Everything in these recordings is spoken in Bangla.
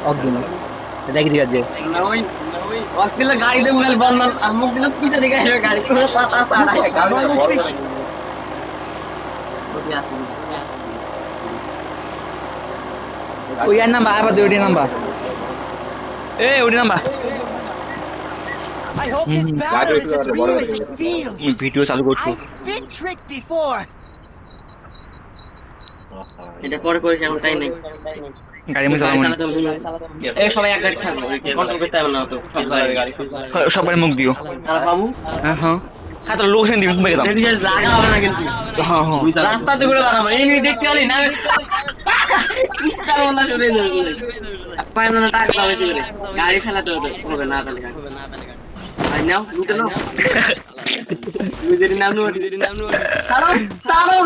অগ্নি দেখি ঠিক আছে না ওই অস্ট্রেলিয়া গাড়িতে মোবাইল বন্ধ আমুক দিন পিছে দিকে আসবে গাড়ি কোনো পাতা ছাড়াই গাড়ি My location. ওই আর নাম্বার আবার দুইটি নাম্বার ওইটি number I hope this battle is as real as it feels. Video চালু করছো I've been tricked before. এটা পরে করে কেমন তাই নেই গাড়ি মধ্যে চালাবো এই সবাই এক গাড়ি থাকবে কন্ট্রোল করতে হবে না তো গাড়ি সবাই মুখ দিও তারা বাবু হ্যাঁ হ্যাঁ তো লোকেশন দিবেন তুমি দাও রেডি লাগা হবে না কিন্তু হ্যাঁ রাস্তাতে ঘুরে দাঁড়াবো এই নিয়ে দেখতে পারি না কার মন্দা চলে যাবে পায় না টাকা দাও বেশি করে গাড়ি ফেলাতে হবে না তাহলে গাড়ি আই নাও লুটে নাও নিজের নাম নো ছাড়ো ছাড়ো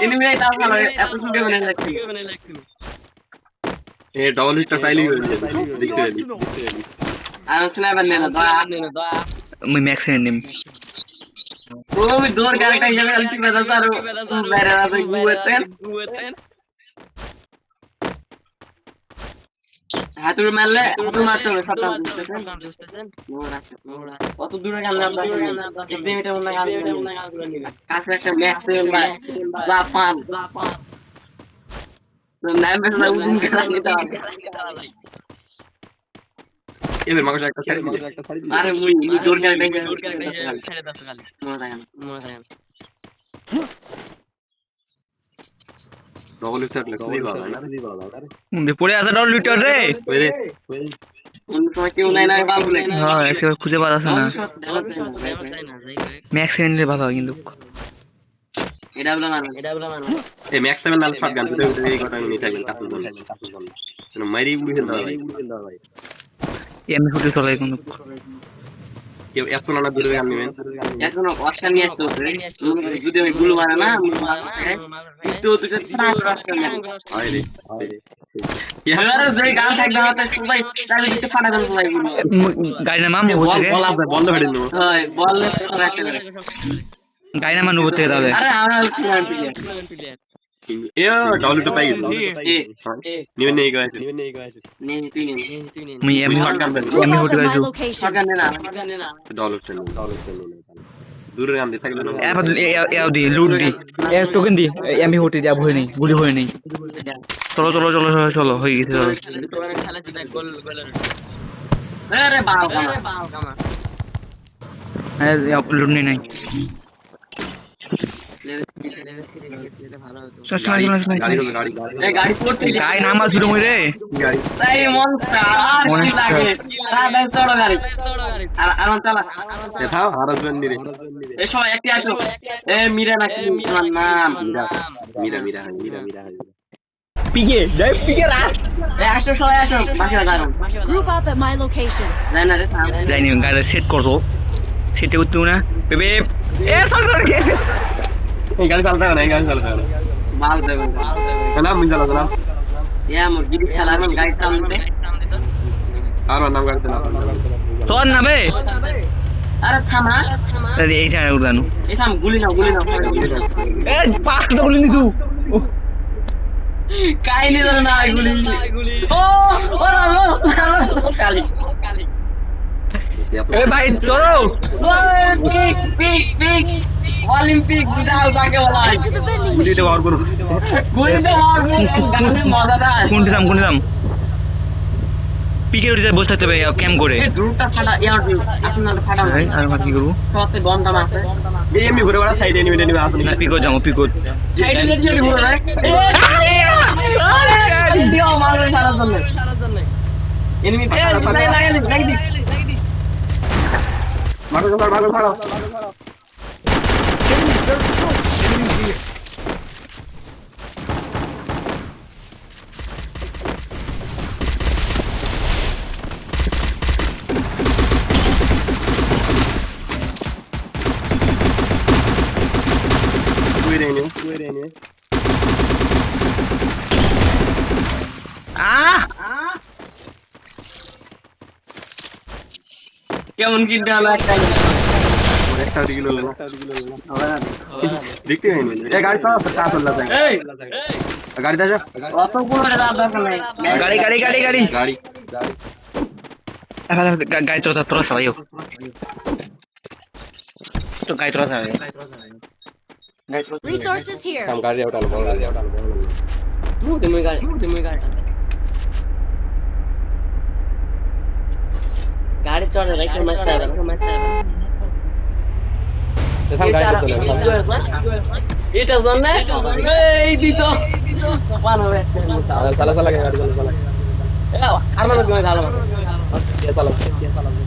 এনিমি নাই তাও ছাড়ো এত সুন্দর বানাই লাগছে এ ডবল হিটটা ফাইলিং হয়েছে দেখতে পারি আর স্নাইপার নেনা দা আমি ম্যাক্স এর নেম ওই দৌড় ক্যারেক্টার হিসেবে আলতি বেদাল তারও বাইরে আছে গুয়েতেন হাতুড়ি মারলে হাতুড়ি মারতে হবে সব বুঝতেছেন কত দূরে গান না একদম এটা মনে গান কাছে একটা ম্যাচ ভাই জাপান নাম বেশ না উদুম খেলা নিতে হবে এবার মাগো একটা ছাড়ি দিয়ে আরে মুই দৌড় ক্যারেক্টার ছেড়ে দাও খালি মনে থাকে ডবল হিট থাকলে খুবই ভালো না পড়ে আছে ডল লিটার রে ওই রে কোন সময় কেউ নাই না বাবুলে হ্যাঁ এসে খুঁজে পাওয়া যাচ্ছে না ম্যাক্স এর নিলে ভালো হয় কিন্তু এটা বলা মানো এই ম্যাক্স 7 নাল শটগান দুটো এই কথা আমি নিয়ে থাকবেন কাসুল বল মাইরি বুঝে দাও ভাই এমনি ফুটে চলে কিন্তু কেউ এত না দূরে গান নেবেন এখন অস্কার নিয়ে আসতে হচ্ছে যদি আমি গুলো মারা না তো তুই অস্কার নিয়ে আরে এবারে যে গান থাকবে না তাই সবাই তাহলে দিতে ফাটা দেন সবাই গাড়ি নামা বল বল আসবে বন্ধ করে দেবো হয় বললে রাখতে পারে গাড়ি নামা নুবো থেকে তাহলে আরে আমরা প্লেয়ার এ ডবল হিট পাই গেছে নিবেন নেই গাইছে নেই তুই নেই আমি এমনি শটগান দেন Look আমি out হোটে at my গাইছো location. সরকার না ডবল হিট দূরে গান দিয়ে থাকলে এবার এও দি লুট দি এ টোকেন দি এমনি হোটে যাব হই নাই গুলি হই নাই চলো চলো চলো চলো চলো হয়ে গেছে চলো খেলা দিবে গোল গোল আরে বাল কামা হ্যাঁ লুট নেই নাই চল চল চল গাড়ি হবে গাড়ি এই গাড়ি পড়তে গাড়ি নামা শুরু হই রে গাড়ি তাই মন আর কি লাগে সাদা চড় গাড়ি আর আরাম চালা এটা হারাসমেন্ট নি রে এই সময় একটি আসো এ মীরা নাকি তোমার নাম মীরা পিকে দে পিকে রাত এই আসো সবাই আসো বাকিরা দাঁড়ান Group up at my location. যাই না রে থাম যাইনি গাড়ি সেট করো সেটে উঠতো না বেবে এ সর সর কে এই গাড়ি চালাতে হবে না এই গাড়ি চালাতে হবে বাল দেবে না আমি চালাতে না এ আমার গিরি খেলা এখন গাড়ি টানতে আর নাম গাড়িতে না সর না বে আরে থামা এই ছাড়া উড়ানো এই থাম গুলি নাও এ পাঁচটা গুলি নিছু কাইনি ধরে না গুলি ও রালো কালি এ ভাই চলো পিক পিক পিক অলিম্পিক বিদাল তাকে বলা হয় To the vending গুলিতে machine. ওয়ার করুন গুলিতে মারবে গানে মজাদার কোন দিলাম পিকে উঠে বসে থাকতে হবে ক্যাম্প করে এই ড্রোনটা ফাটা ইয়ার আপনার ফাটা আর আমরা কি করবো সবতে বন্ধ আছে এই এমনি ঘুরে বেড়া সাইডে নিবে আসুন না পিকো যাবো পিকো সাইডে দিয়ে ঘুরে না আরে দিও মারবে সারা জন্য এনিমি লাগি দি মারো কেমন কিনতে হলো একটা একটা দিকে লইলো না দেখতে হয়নি এই গাড়ি চালা কাজ হল না এই গাড়ি দাও অত বড় রাত দরকার নাই গাড়ি গাড়ি গাড়ি গাড়ি গাড়ি গাড়ি তোরা চালাইও তো গাড়ি তোরা চালাইও Resources here. কাম গাড়ি উঠালো বড় গাড়ি উঠালো তুমি গাড়ি গাড়ি চলে রাখে মারতে হবে সাম গাড়ি চলে এটা জানে এই দিত পান হবে চালা চালা গাড়ি চালা আর মানে তুমি ভালো চালা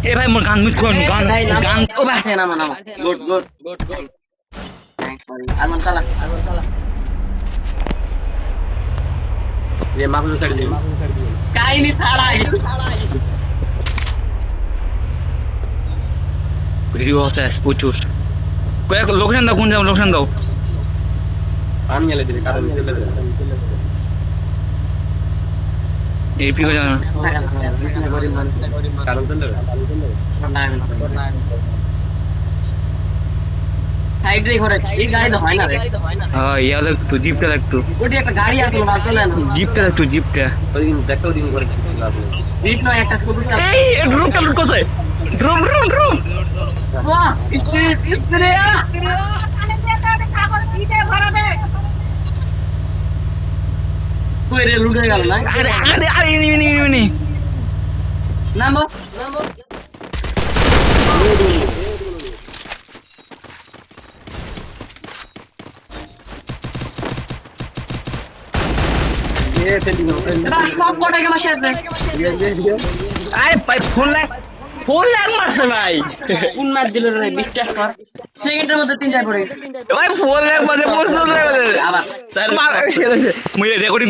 এ ভাই মোর গান মিট কোন গান গান ও ভাই না না গুড আলমান চালা ये माफी साइड दे কাহিনী ছাড়া ভিডিও আছে প্রচুর কয়েক লোকেশন দাও কোন যাও লোকেশন দাও पानी ले दे कारण चले दे এই পিও জানা कारण चले সাইড রে ঘরে এই গাড়ি তো হয় না রে হ্যাঁ ইয়া একটু জিপটা একটু ওটি একটা গাড়ি আসলো না চলে না জিপটা একটু জিপটা तो इन देखो दिन করে জিপ নয় একটা ছোট এই ড্রোন কালুর কোসে ড্রোন বাহ ইস্ত্রি কই রে লুটে গেল না আরে আরে আরে ইনি নামো ये थे दिन সব কটা গেল শেষ রে আরে ভাই ফোন লাগ মারছে ভাই কোন ম্যাচ দিল রে 20 টা স্কোর সেকেন্ডের মধ্যে 3টা করে ভাই ফোন লাগ মারছে প্রচুর লাগে আবার স্যার মার মুই রেকর্ডিং